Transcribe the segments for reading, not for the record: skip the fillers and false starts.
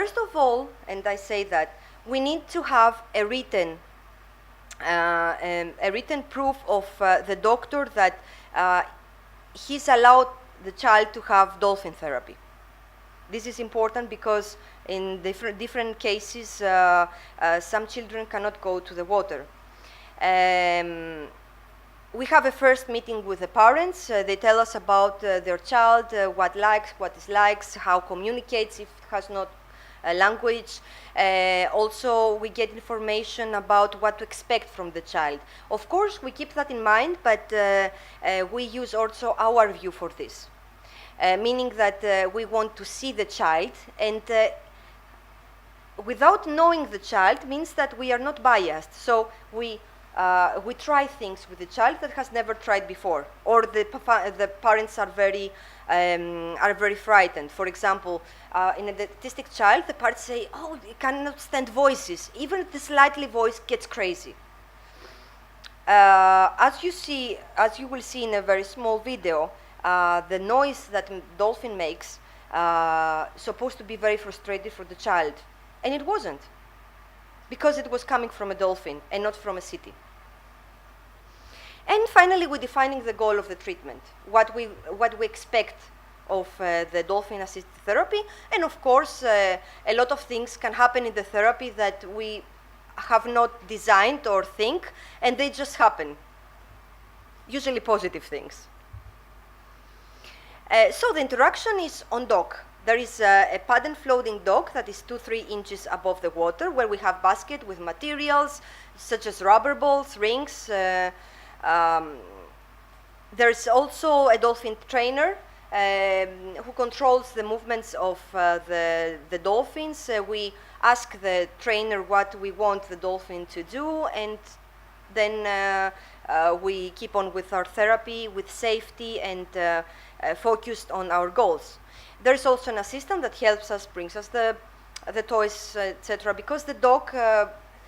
First of all, and I say that, we need to have a written proof of the doctor that he's allowed the child to have dolphin therapy. This is important because in different cases, some children cannot go to the water. We have a first meeting with the parents. They tell us about their child, what likes, what dislikes, how communicates if it has not language. Also, we get information about what to expect from the child. Of course, we keep that in mind, but we use also our view for this. Meaning that we want to see the child, and without knowing the child means that we are not biased. So we try things with the child that has never tried before, or the parents are very frightened. For example, in a autistic child, the parents say, "Oh, he cannot stand voices. Even the slightly voice gets crazy." As you will see in a very small video, the noise that dolphin makes supposed to be very frustrating for the child, and it wasn't, because it was coming from a dolphin and not from a city. And finally, we're defining the goal of the treatment, what we expect of the dolphin-assisted therapy, and of course, a lot of things can happen in the therapy that we have not designed or think, and they just happen, usually positive things. So the interaction is on dock. There is a padded floating dock that is 2-3 inches above the water, where we have basket with materials such as rubber balls, rings. There's also a dolphin trainer who controls the movements of the dolphins. We ask the trainer what we want the dolphin to do, and then we keep on with our therapy with safety and focused on our goals. There's also an assistant that helps us, brings us the toys, etc., because the dog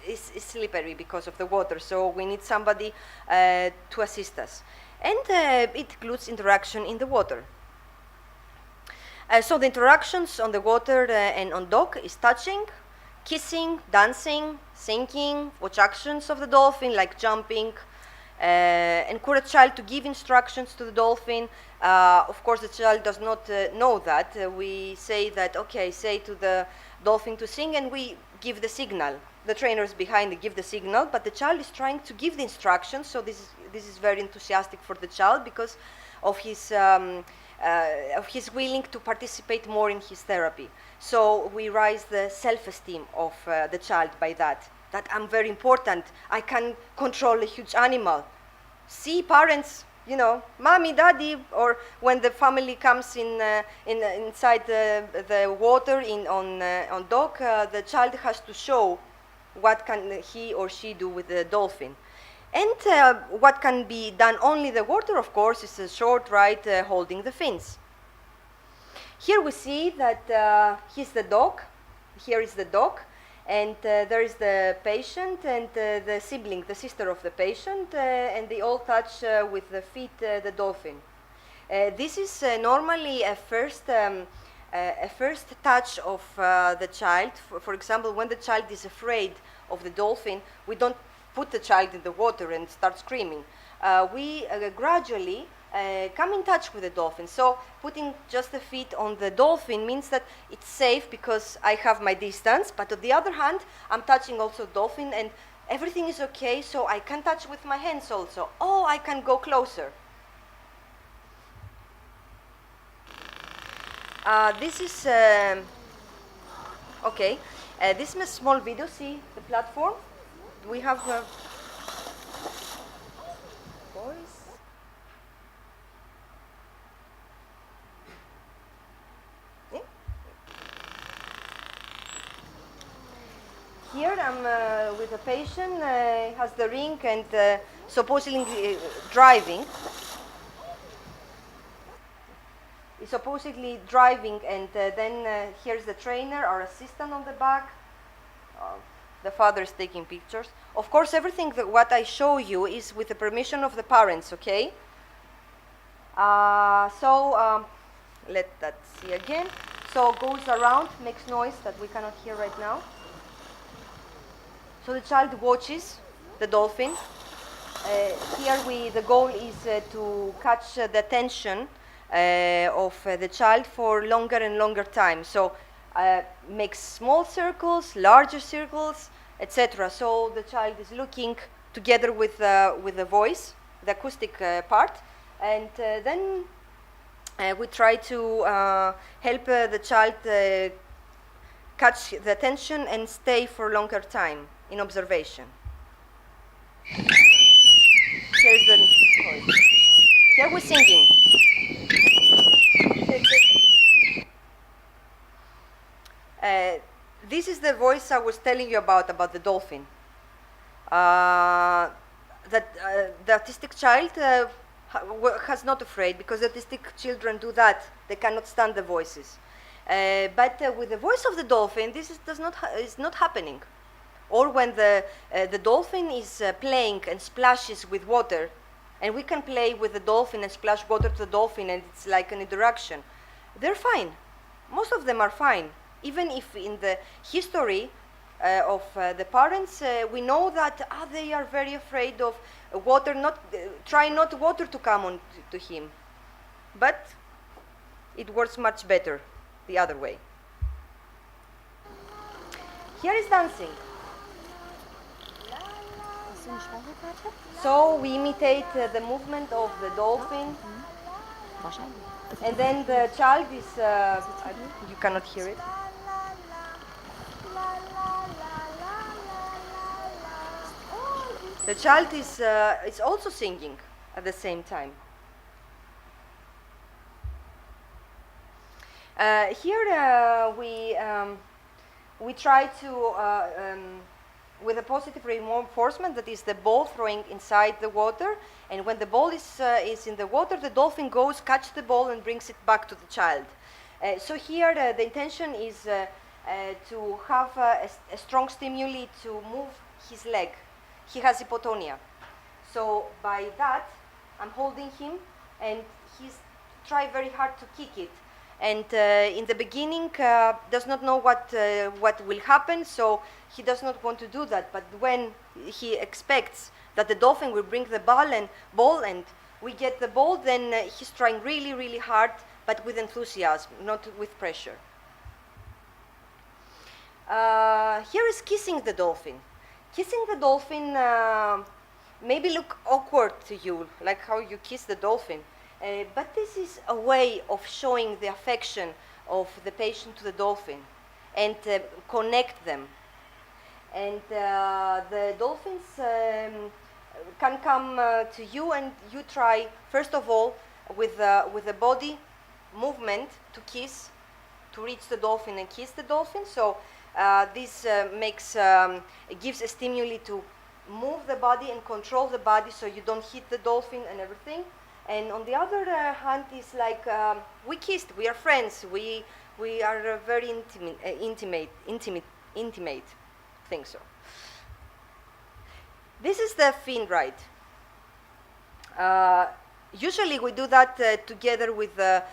is slippery because of the water, so we need somebody to assist us. And it includes interaction in the water. So the interactions on the water and on dock is touching, kissing, dancing, sinking, watch actions of the dolphin like jumping, encourage child to give instructions to the dolphin. Of course, the child does not know that. We say that, okay, say to the dolphin to sing, and we give the signal. The trainers behind give the signal, but the child is trying to give the instructions, so this is very enthusiastic for the child because of his willing to participate more in his therapy. So we raise the self-esteem of the child by that I'm very important. I can control a huge animal. See, parents, mommy, daddy, or when the family comes inside the water on dock, the child has to show what can he or she do with the dolphin. And what can be done only in the water, of course, is a short ride holding the fins. Here we see that here's the dog, here is the dog, and there is the patient and the sibling, the sister of the patient, and they all touch with the feet the dolphin. This is normally a first touch of the child. For example, when the child is afraid of the dolphin, we don't put the child in the water and start screaming. We gradually come in touch with the dolphin. So putting just the feet on the dolphin means that it's safe because I have my distance, but on the other hand, I'm touching also dolphin and everything is okay, so I can touch with my hands also. Oh, I can go closer. This is, okay, this is a small video, see the platform? We have boys. Yeah. Here I'm with a patient, has the ring and supposedly driving. He's supposedly driving, and then here's the trainer, our assistant on the back. The father is taking pictures. Of course, everything what I show you is with the permission of the parents, okay? Let that see again. So goes around, makes noise that we cannot hear right now. So the child watches the dolphin. Here the goal is to catch the attention of the child for longer and longer time. So makes small circles, larger circles, etc. So the child is looking together with the voice, the acoustic part, and then we try to help the child catch the attention and stay for longer time in observation. Here's the voice. Here we're singing. This is the voice I was telling you about the dolphin. The autistic child has not afraid, because autistic children do that. They cannot stand the voices. But with the voice of the dolphin, this is not happening. Or when the dolphin is playing and splashes with water, and we can play with the dolphin and splash water to the dolphin, and it's like an interaction. They're fine. Most of them are fine. Even if in the history of the parents, we know that they are very afraid of water, try not water to come on to him. But it works much better the other way. Here is dancing. So we imitate the movement of the dolphin, and then the child is, you cannot hear it. The child is also singing at the same time. Here we try to with a positive reinforcement, that is the ball throwing inside the water, and when the ball is in the water, the dolphin goes, catch the ball and brings it back to the child. So here the intention is to have a strong stimuli to move his leg. He has hypotonia. So by that, I'm holding him, and he's try very hard to kick it. And in the beginning does not know what will happen, so he does not want to do that. But when he expects that the dolphin will bring the ball and we get the ball, then he's trying really, really hard, but with enthusiasm, not with pressure. Here is kissing the dolphin. Kissing the dolphin maybe look awkward to you, like how you kiss the dolphin. But this is a way of showing the affection of the patient to the dolphin and connect them. And the dolphins can come to you, and you try, first of all, with the body movement to kiss, to reach the dolphin and kiss the dolphin. So this gives a stimuli to move the body and control the body so you don't hit the dolphin and everything. And on the other hand, is like we kissed, we are friends, we are very intimate. I think so. This is the fin ride. Usually we do that together with the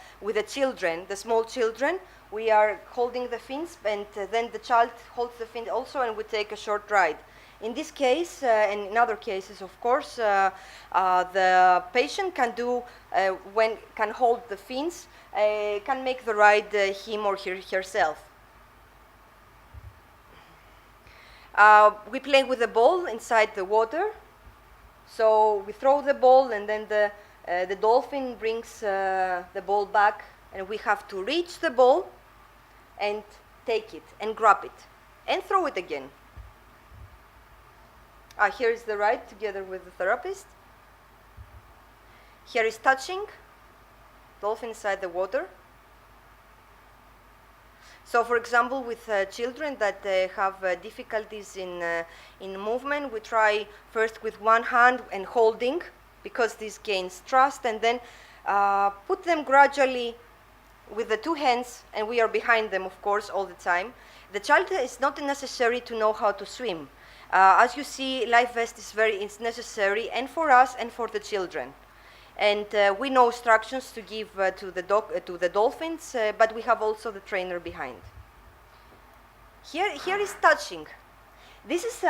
children, the small children. We are holding the fins, and then the child holds the fin also, and we take a short ride. In this case, and in other cases, of course, the patient can can hold the fins, can make the ride him or herself. We play with the ball inside the water. So we throw the ball, and then the dolphin brings the ball back, and we have to reach the ball and take it and grab it and throw it again. Here is the ride together with the therapist. Here is touching, dolphin inside the water. So, for example, with children that have difficulties in movement, we try first with one hand and holding, because this gains trust, and then put them gradually with the two hands, and we are behind them, of course, all the time. The child is not necessary to know how to swim. As you see, life vest is necessary, and for us and for the children. And we know instructions to give to the dolphins, but we have also the trainer behind. Here is touching. This is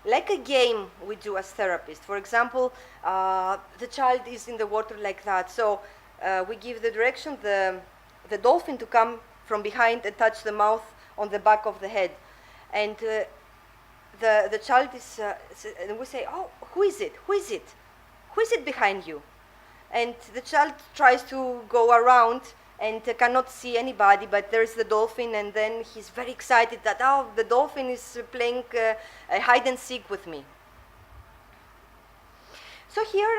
like a game we do as therapists. For example, the child is in the water like that, so we give the direction, the dolphin to come from behind and touch the mouth on the back of the head. And the child is, and we say, oh, who is it? Who is it? Who is it behind you? And the child tries to go around and cannot see anybody, but there's the dolphin, and then he's very excited that, oh, the dolphin is playing hide and seek with me. So here,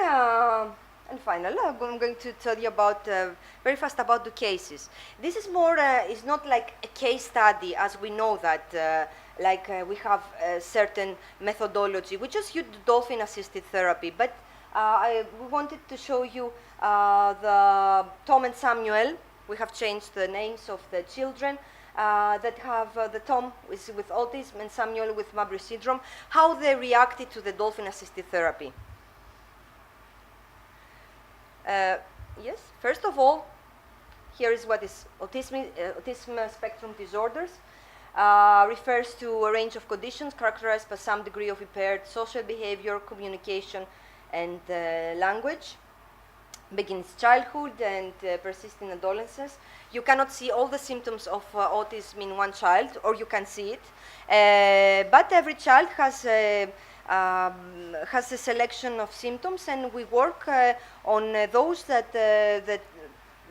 and finally, I'm going to tell you about, very fast about the cases. This is more, it's not like a case study, as we know that, we have a certain methodology. We just use dolphin-assisted therapy, but we wanted to show you the Tom and Samuel. We have changed the names of the children that have the Tom with autism and Samuel with Mabry syndrome, how they reacted to the dolphin-assisted therapy. Yes, first of all, here is what is autism spectrum disorders. Refers to a range of conditions characterized by some degree of impaired social behavior, communication, and language. Begins childhood and persists in adolescence. You cannot see all the symptoms of autism in one child, or you can see it. But every child has a selection of symptoms, and we work on those that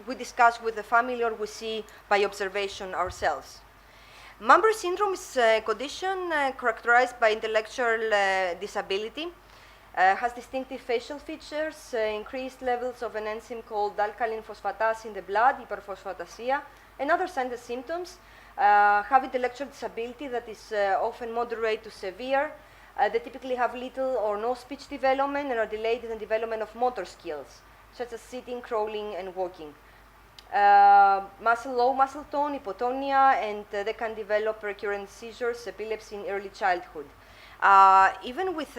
we discuss with the family or we see by observation ourselves. Mabry syndrome is a condition characterized by intellectual disability. Has distinctive facial features, increased levels of an enzyme called alkaline phosphatase in the blood, hyperphosphatasia, and other signs and symptoms. Have intellectual disability that is often moderate to severe. They typically have little or no speech development and are delayed in the development of motor skills, such as sitting, crawling, and walking. Low muscle tone, hypotonia, and they can develop recurrent seizures, epilepsy in early childhood. Even with,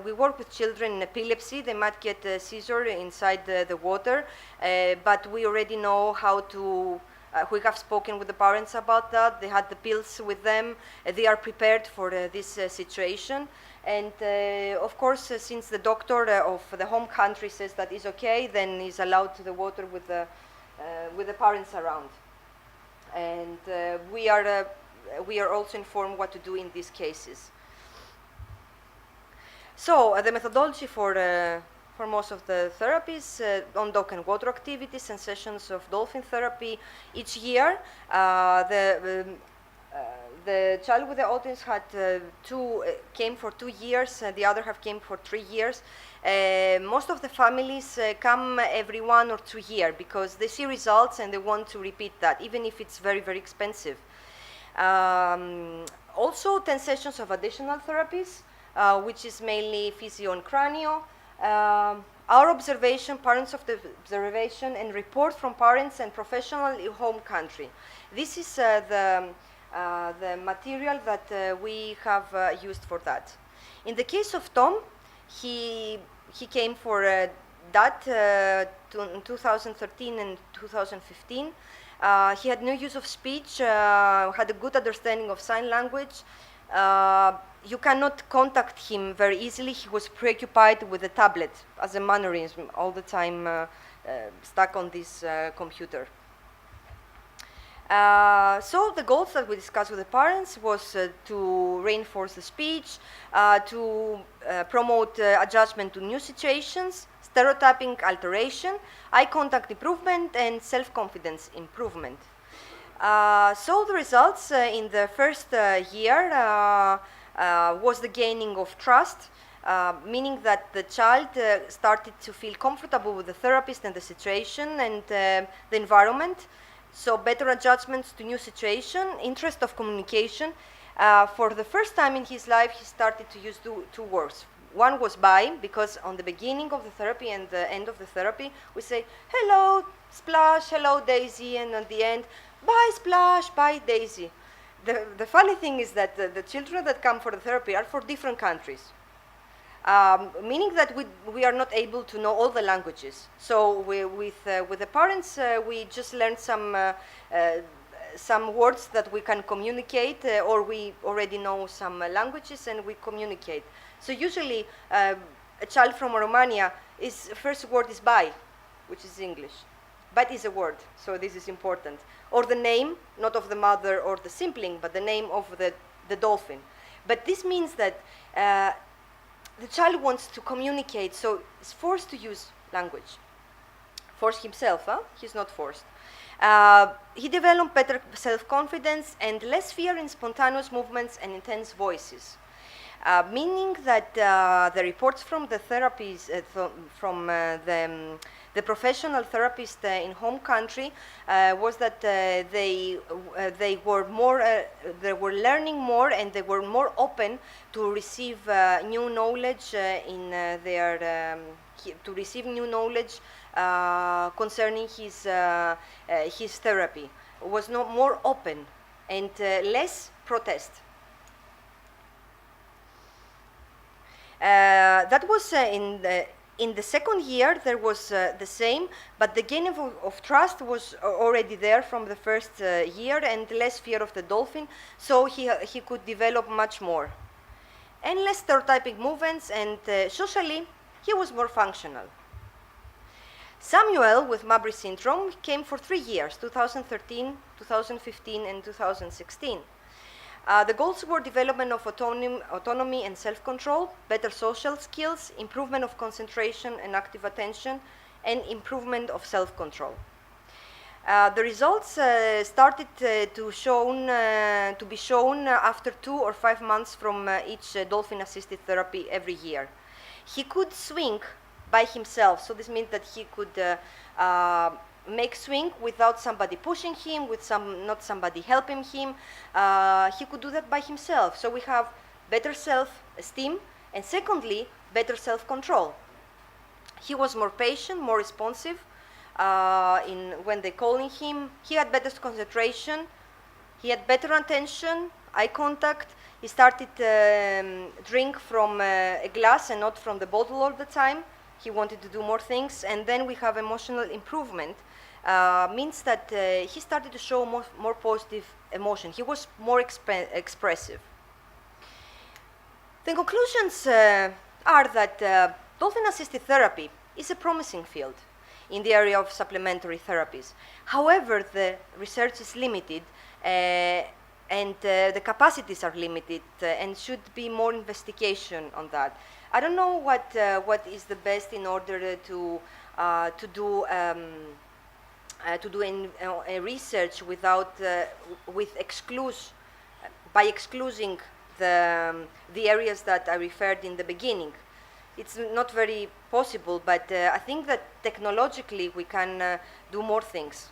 we work with children in epilepsy, they might get a seizure inside the water, but we already know how to, we have spoken with the parents about that, they had the pills with them, they are prepared for this situation. And of course, since the doctor of the home country says that is okay, then is allowed to the water with the parents around. And we are also informed what to do in these cases. So the methodology for most of the therapies, on dock and water activities and sessions of dolphin therapy each year. The child with the autism had came for 2 years, the other half came for 3 years. Most of the families come every 1 or 2 years because they see results and they want to repeat that, even if it's very, very expensive. Also 10 sessions of additional therapies, which is mainly physio and cranio. Our observation, parents of the observation, and report from parents and professional in home country. This is the material that we have used for that. In the case of Tom, he came for that in 2013 and 2015. He had no use of speech, had a good understanding of sign language. You cannot contact him very easily. He was preoccupied with the tablet as a mannerism, all the time stuck on this computer. So the goals that we discussed with the parents was to reinforce the speech, to promote adjustment to new situations, stereotyping alteration, eye contact improvement, and self-confidence improvement. So the results in the first year was the gaining of trust, meaning that the child started to feel comfortable with the therapist and the situation and the environment. So better adjustments to new situation, interest of communication. For the first time in his life, he started to use two words. One was bye, because on the beginning of the therapy and the end of the therapy, we say, hello, Splash, hello, Daisy, and at the end, bye, Splash, bye, Daisy. The funny thing is that the children that come for the therapy are for different countries. Meaning that we are not able to know all the languages. So with the parents, we just learn some words that we can communicate, or we already know some languages and we communicate. So usually a child from Romania, his first word is bye, which is English. But is a word, so this is important. Or the name, not of the mother or the sibling, but the name of the dolphin. But this means that the child wants to communicate, so is forced to use language. Force himself, he's not forced. He developed better self-confidence and less fear in spontaneous movements and intense voices. Meaning that the reports from the therapies, from the professional therapist in home country was that they were learning more and they were more open to receive new knowledge concerning his therapy. Was not more open and less protest. That was in the second year. There was the same, but the gain of trust was already there from the first year, and less fear of the dolphin, so he could develop much more. And less stereotypic movements, and socially he was more functional. Samuel with Mabry syndrome came for 3 years, 2013, 2015 and 2016. The goals were development of autonomy and self-control, better social skills, improvement of concentration and active attention, and improvement of self-control. The results started to be shown after 2 or 5 months from each dolphin-assisted therapy every year. He could swing by himself, so this means that he could make swing without somebody pushing him, not somebody helping him. He could do that by himself. So we have better self-esteem, and secondly, better self-control. He was more patient, more responsive when they calling him. He had better concentration. He had better attention, eye contact. He started drink from a glass and not from the bottle all the time. He wanted to do more things. And then we have emotional improvement. Means that he started to show more positive emotion. He was more expressive. The conclusions are that dolphin-assisted therapy is a promising field in the area of supplementary therapies. However, the research is limited and the capacities are limited and should be more investigation on that. I don't know what is the best in order to do a research by excluding the areas that I referred in the beginning. It's not very possible, but I think that technologically we can do more things.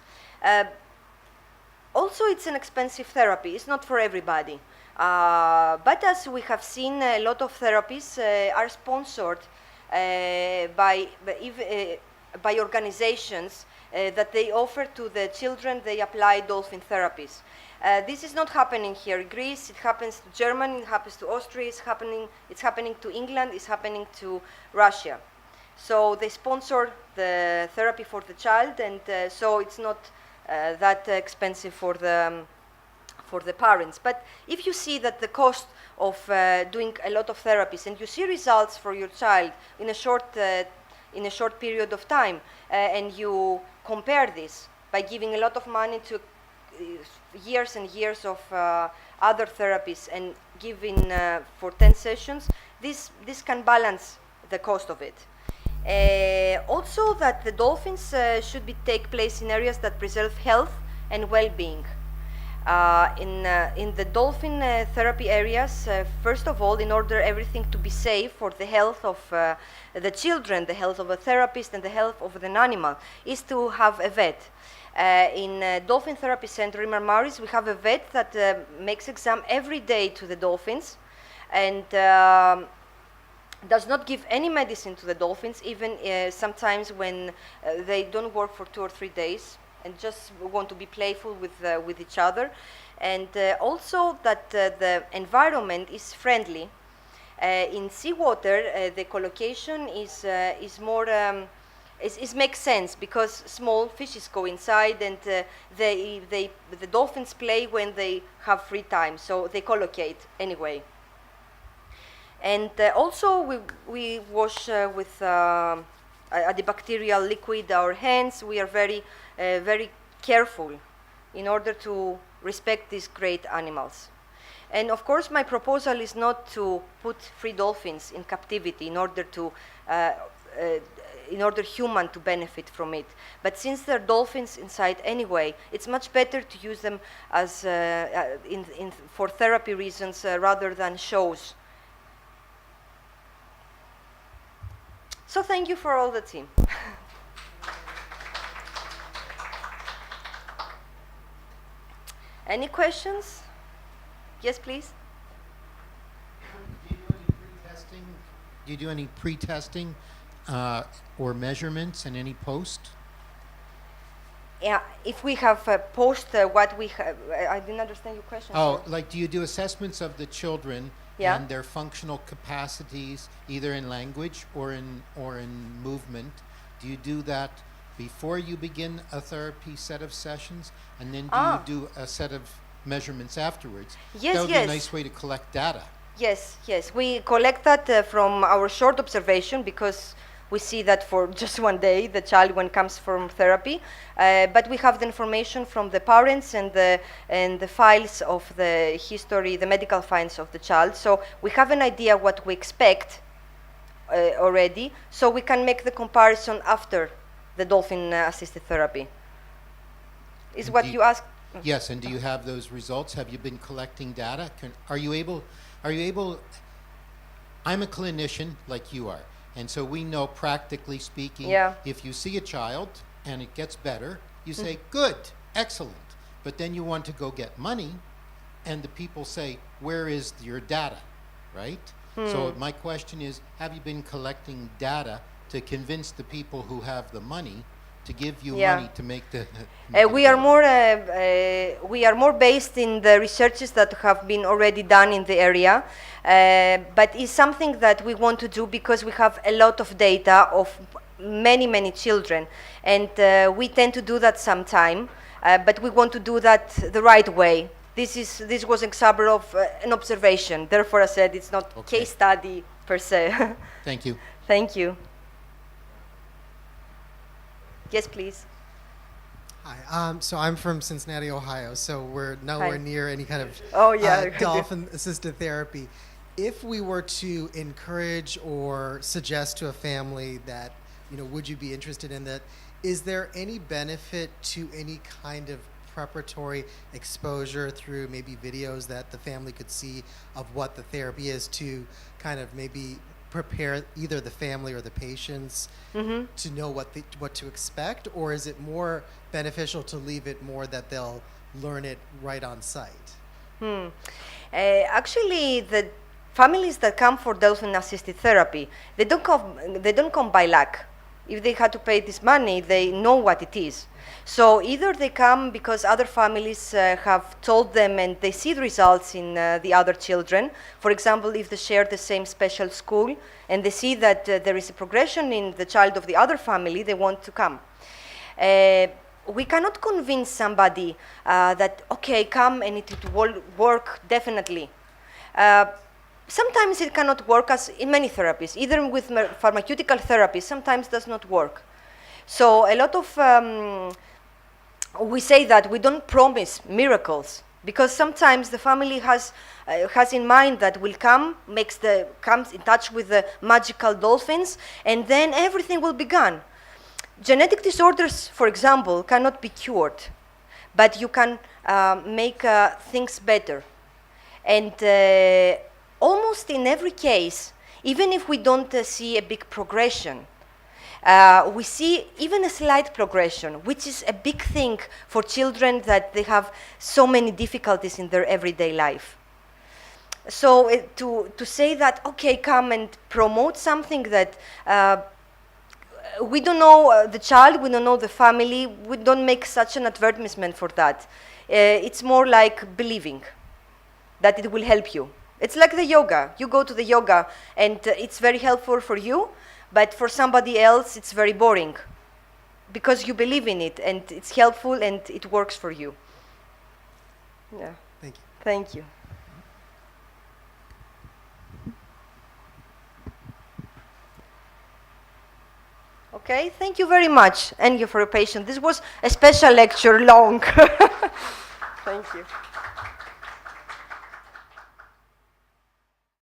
Also, it's an expensive therapy. It's not for everybody. But as we have seen, a lot of therapies are sponsored by organizations that they offer to the children. They apply dolphin therapies. This is not happening here in Greece. It happens to Germany. It happens to Austria. It's happening to England. It's happening to Russia. So they sponsor the therapy for the child, and so it's not that expensive for the parents. But if you see that the cost of doing a lot of therapies and you see results for your child in a short period of time, and you compare this by giving a lot of money to years and years of other therapies and giving for 10 sessions, this can balance the cost of it. Also, that the dolphins should take place in areas that preserve health and well-being. In the dolphin therapy areas, first of all, in order everything to be safe for the health of the children, the health of a therapist, and the health of an animal, is to have a vet. In Dolphin Therapy Center in Marmaris, we have a vet that makes exam every day to the dolphins, and does not give any medicine to the dolphins, even sometimes when they don't work for 2 or 3 days and just want to be playful with each other. And also that the environment is friendly. In seawater, the collocation is more it makes sense because small fishes go inside and the dolphins play when they have free time, so they collocate anyway. And also we wash with antibacterial liquid our hands. We are very careful in order to respect these great animals. And of course, my proposal is not to put free dolphins in captivity in order human to benefit from it. But since there are dolphins inside anyway, it's much better to use them as for therapy reasons rather than shows. So thank you for all the team. Any questions? Yes, please. Do you do any pre-testing or measurements in any post? Yeah, if we have post what we have, I didn't understand your question. Oh, sorry. like do you do assessments of the children and their functional capacities, either in language or in movement? Do you do that before you begin a therapy set of sessions, and then do you do a set of measurements afterwards? Yes, that would yes. be a nice way to collect data. Yes, yes. We collect that from our short observation because we see that for just one day, the child when comes from therapy. But we have the information from the parents and the files of the history, the medical files of the child. So we have an idea what we expect already, so we can make the comparison after the dolphin-assisted therapy. Is And what you asked? Yes, and do you have those results? Have you been collecting data? Are you able, I'm a clinician like you are, and so we know, practically speaking, if you see a child and it gets better, you say, good, excellent. But then you want to go get money, and the people say, where is your data, right? So my question is, have you been collecting data to convince the people who have the money to give you money to make the... we are more based in the researches that have been already done in the area, but it's something that we want to do because we have a lot of data of many children, and we tend to do that sometime, but we want to do that the right way. This was an example of an observation. Therefore, I said it's not case study per se. Thank you. Thank you. Yes, please. Hi, so I'm from Cincinnati, Ohio, so we're nowhere near any kind of dolphin-assisted therapy. If we were to encourage or suggest to a family that, would you be interested in that, is there any benefit to any kind of preparatory exposure through maybe videos that the family could see of what the therapy is to kind of maybe prepare either the family or the patients to know what to expect, or is it more beneficial to leave it more that they'll learn it right on site? Actually, the families that come for dolphin-assisted therapy, they don't come by luck. If they had to pay this money, they know what it is. So either they come because other families have told them and they see the results in the other children. For example, if they share the same special school and they see that there is a progression in the child of the other family, they want to come. We cannot convince somebody that, okay, come and it will work definitely. Sometimes it cannot work, as in many therapies. Either with pharmaceutical therapy, sometimes does not work. So a lot of, we say that we don't promise miracles, because sometimes the family has in mind that will come, comes in touch with the magical dolphins, and then everything will be gone. Genetic disorders, for example, cannot be cured, but you can make things better. And almost in every case, even if we don't see a big progression, we see even a slight progression, which is a big thing for children that they have so many difficulties in their everyday life. So to say that, okay, come and promote something that we don't know the child, we don't know the family, we don't make such an advertisement for that. It's more like believing that it will help you. It's like the yoga. You go to the yoga and it's very helpful for you, but for somebody else it's very boring because you believe in it and it's helpful and it works for you. Yeah. Thank you. Thank you. Okay, thank you very much and you for your patience. This was a special lecture, long. Thank you.